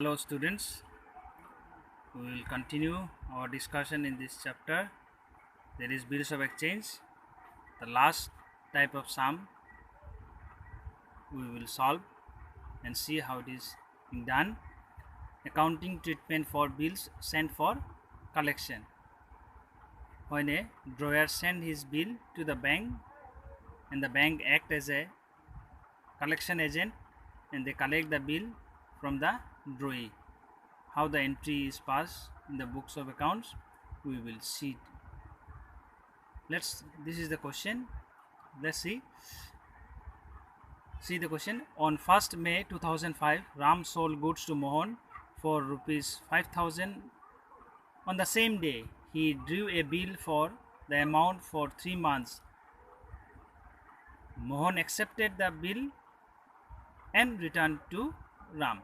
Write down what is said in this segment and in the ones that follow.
Hello students, we will continue our discussion in this chapter. There is bills of exchange, the last type of sum we will solve and see how it is done. Accounting treatment for bills sent for collection. When a drawer sends his bill to the bank and the bank act as a collection agent and they collect the bill from the drawee. How the entry is passed in the books of accounts we will see. This is the question. Let's see the question. On 1st May 2005, Ram sold goods to Mohan for rupees 5,000. On the same day, he drew a bill for the amount for 3 months. Mohan accepted the bill and returned to Ram.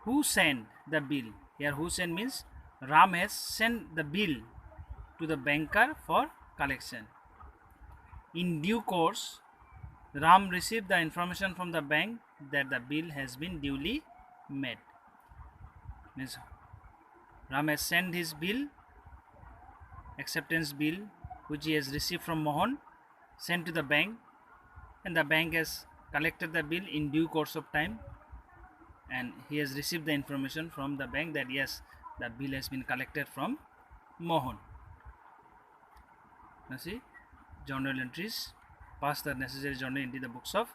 Who sent the bill? Here who sent means Ram has sent the bill to the banker for collection. In due course, Ram received the information from the bank that the bill has been duly met. Means Ram has sent his bill, acceptance bill, which he has received from Mohan, sent to the bank, and the bank has collected the bill in due course of time, and he has received the information from the bank that yes, the bill has been collected from Mohan. Now see, journal entries. Pass the necessary journal into the books of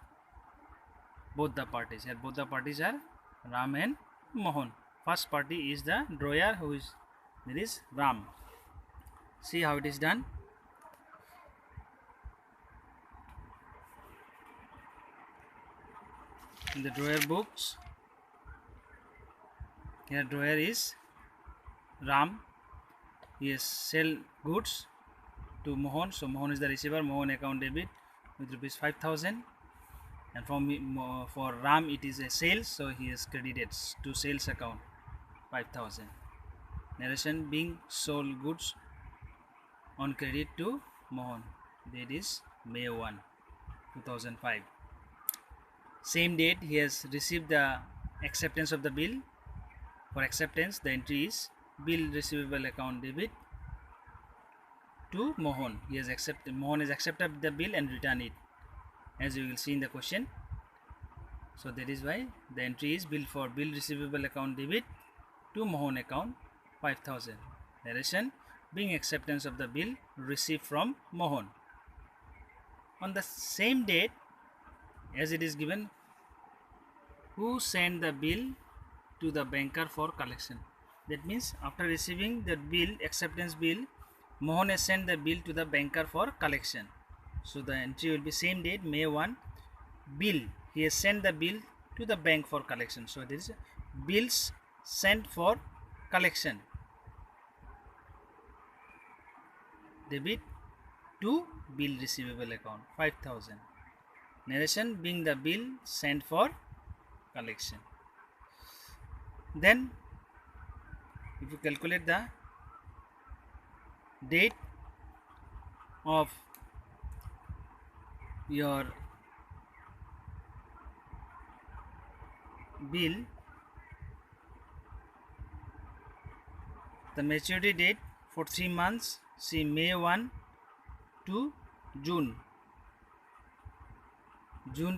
both the parties. Here both the parties are Ram and Mohan. First party is the drawer, there is Ram. See how it is done. In the drawer books, here drawer is Ram. He has sell goods to Mohan, so Mohan is the receiver. Mohan account debit with rupees 5,000, and for Ram it is a sales, so he has credited to sales account 5,000. Narration: being sold goods on credit to Mohan. That is May 1, 2005. Same date he has received the acceptance of the bill. For acceptance, the entry is bill receivable account debit to Mohan. Mohan has accepted the bill and returned it, as you will see in the question. So that is why the entry is bill receivable account debit to Mohan account 5,000. Narration: being acceptance of the bill received from Mohan. On the same date as it is given, who sent the bill to the banker for collection? That means after receiving the bill, acceptance bill, Mohan has sent the bill to the banker for collection. So the entry will be same date, May 1, bill. He has sent the bill to the bank for collection. So there is bills sent for collection. Debit to bill receivable account 5,000. Narration: being the bill sent for collection. Then if you calculate the date of your bill, the maturity date for 3 months, see May 1 to June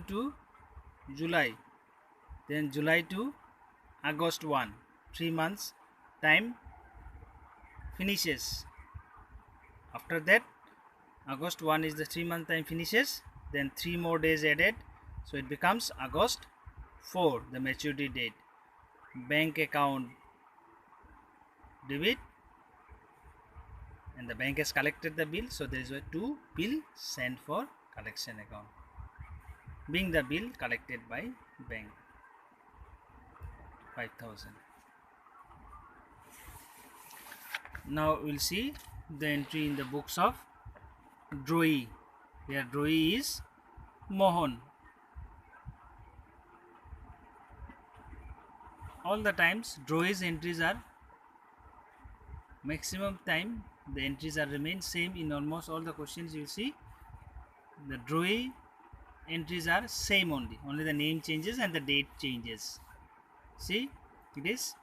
to July, then July to August 1, 3 months time finishes. After that, August 1 is the 3 month time finishes, then 3 more days added, so it becomes August 4, the maturity date. Bank account debit, and the bank has collected the bill, so there is a 2 bill sent for collection account, being the bill collected by bank 5,000. Now we will see the entry in the books of drawee. Here drawee is Mohan. All the times drawee's entries are maximum time, the entries are remain same in almost all the questions. You will see the drawee entries are same only the name changes and the date changes. See, it is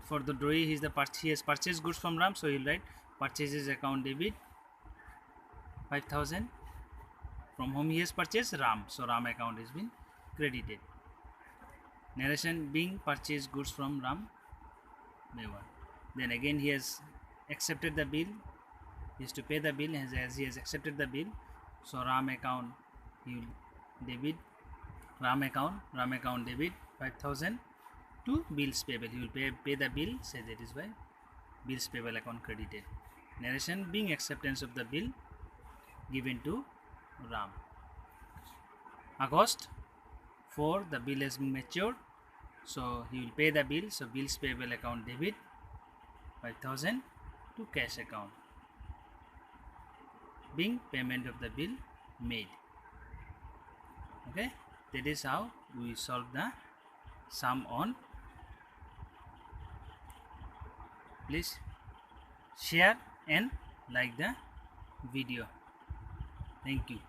for the Dori, he has purchased goods from Ram, so he'll write purchases account debit 5,000. From whom he has purchased? Ram, so Ram account has been credited. Narration: being purchased goods from Ram Mewar. Then again he has accepted the bill. He has to pay the bill, as he has accepted the bill. So Ram account, he will debit Ram account debit 5,000 to bills payable. He will pay the bill, say that is why bills payable account credited. Narration: being acceptance of the bill given to Ram. August 4, the bill has been matured, so he will pay the bill. So bills payable account debit 5,000 to cash account. Being payment of the bill made. Okay, that is how we solve the sum on. Please share and like the video. Thank you.